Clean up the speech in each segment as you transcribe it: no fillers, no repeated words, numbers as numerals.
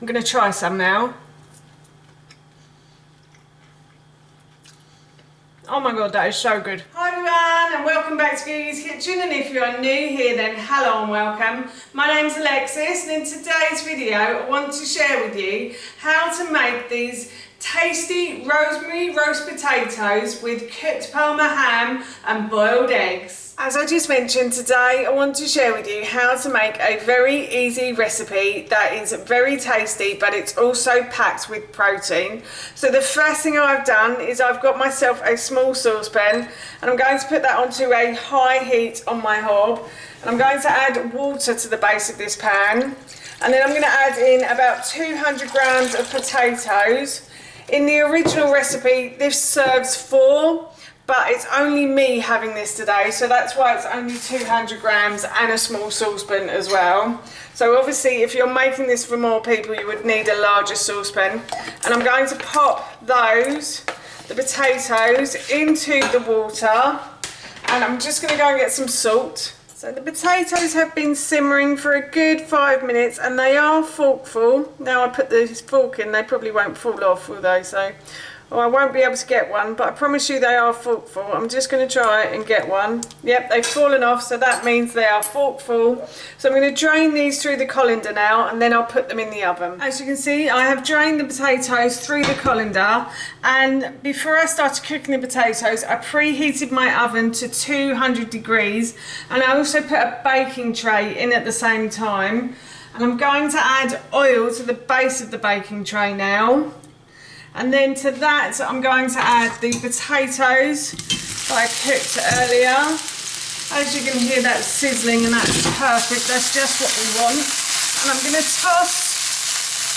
I'm going to try some now. Oh my god, that is so good. Hi everyone and welcome back to Gigi's Kitchen, and if you are new here then hello and welcome. My name's Alexis, and in today's video I want to share with you how to make these tasty rosemary roast potatoes with cooked Parma ham and boiled eggs. As I just mentioned, today I want to share with you how to make a very easy recipe that is very tasty, but it's also packed with protein. So the first thing I've done is I've got myself a small saucepan, and I'm going to put that onto a high heat on my hob, and I'm going to add water to the base of this pan, and then I'm going to add in about 200 grams of potatoes. In the original recipe this serves 4, but it's only me having this today, so that's why it's only 200 grams and a small saucepan as well. So obviously if you're making this for more people you would need a larger saucepan. And I'm going to pop the potatoes into the water, and I'm just going to go and get some salt. So the potatoes have been simmering for a good 5 minutes and they are forkful. Now I put this fork in, they probably won't fall off, will they? So I won't be able to get one, but I promise you they are forkful. I'm just going to try and get one. Yep, they've fallen off, so that means they are forkful. So I'm going to drain these through the colander now, and then I'll put them in the oven. As you can see, I have drained the potatoes through the colander, and before I started cooking the potatoes, I preheated my oven to 200 degrees, and I also put a baking tray in at the same time. And I'm going to add oil to the base of the baking tray now. And then to that I'm going to add the potatoes that I cooked earlier. As you can hear, that's sizzling and that's perfect, that's just what we want. And I'm going to toss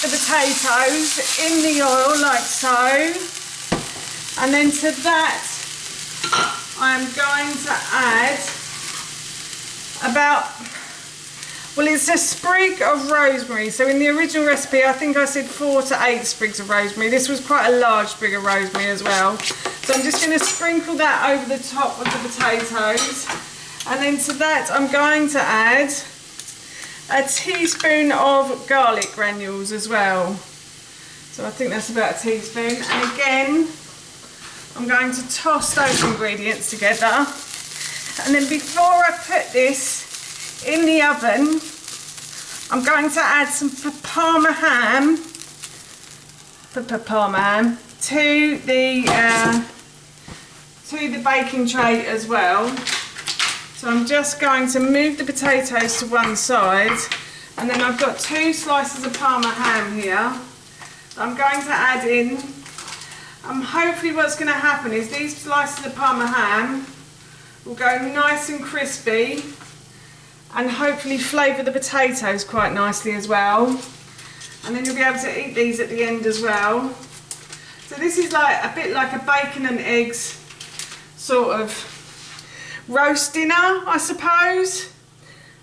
the potatoes in the oil like so. And then to that I'm going to add it's a sprig of rosemary. So in the original recipe I think I said 4 to 8 sprigs of rosemary. This was quite a large sprig of rosemary as well. So I'm just going to sprinkle that over the top of the potatoes. And then to that I'm going to add a teaspoon of garlic granules as well. So I think that's about a teaspoon. And again I'm going to toss those ingredients together. And then before I put this in the oven, I'm going to add some Parma ham to the baking tray as well. So I'm just going to move the potatoes to one side, and then I've got 2 slices of Parma ham here that I'm going to add in. Hopefully what's going to happen is these slices of Parma ham will go nice and crispy and hopefully flavour the potatoes quite nicely as well. And then you'll be able to eat these at the end as well. So this is like a bit like a bacon and eggs sort of roast dinner, I suppose.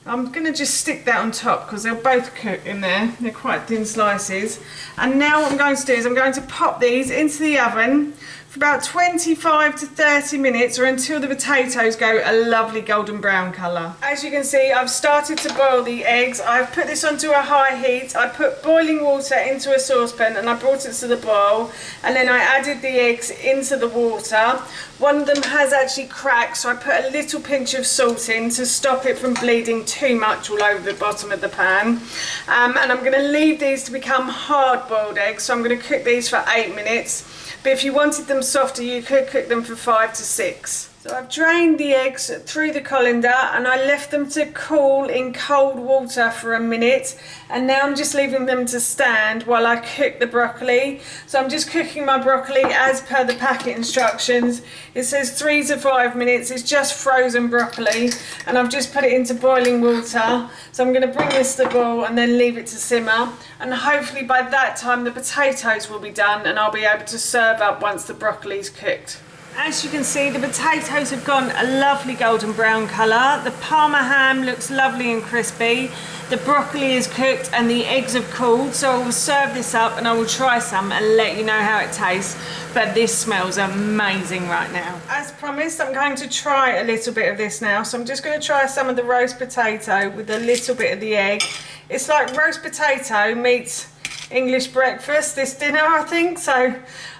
I'm going to just stick that on top because they'll both cook in there. They're quite thin slices. And now what I'm going to do is I'm going to pop these into the oven for about 25 to 30 minutes, or until the potatoes go a lovely golden brown colour. As you can see, I've started to boil the eggs. I've put this onto a high heat. I put boiling water into a saucepan and I brought it to the boil, and then I added the eggs into the water. One of them has actually cracked, so I put a little pinch of salt in to stop it from bleeding too much all over the bottom of the pan. And I'm going to leave these to become hard boiled eggs, so I'm going to cook these for 8 minutes. But if you wanted them softer, you could cook them for 5 to 6. So I've drained the eggs through the colander and I left them to cool in cold water for a minute, and now I'm just leaving them to stand while I cook the broccoli. So I'm just cooking my broccoli as per the packet instructions. It says 3 to 5 minutes. It's just frozen broccoli and I've just put it into boiling water. So I'm going to bring this to the boil and then leave it to simmer, and hopefully by that time the potatoes will be done and I'll be able to serve up once the broccoli's cooked. As you can see, the potatoes have gone a lovely golden brown colour. The Parma ham looks lovely and crispy. The broccoli is cooked and the eggs have cooled. So I will serve this up and I will try some and let you know how it tastes. But this smells amazing right now. As promised, I'm going to try a little bit of this now. So I'm just going to try some of the roast potato with a little bit of the egg. It's like roast potato meets English breakfast, this dinner, I think. So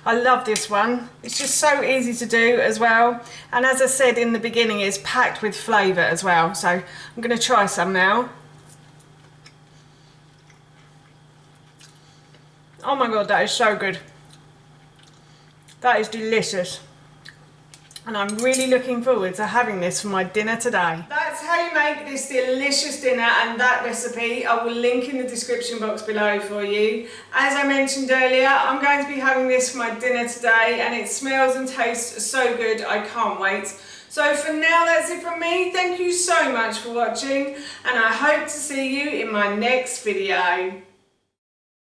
I love this one. It's just so easy to do as well. And as I said in the beginning, it's packed with flavour as well. So I'm going to try some now. Oh my God, that is so good. That is delicious. And I'm really looking forward to having this for my dinner today. That's how you make this delicious dinner, and that recipe I will link in the description box below for you. As I mentioned earlier, I'm going to be having this for my dinner today, and it smells and tastes so good, I can't wait. So for now, that's it from me. Thank you so much for watching, and I hope to see you in my next video.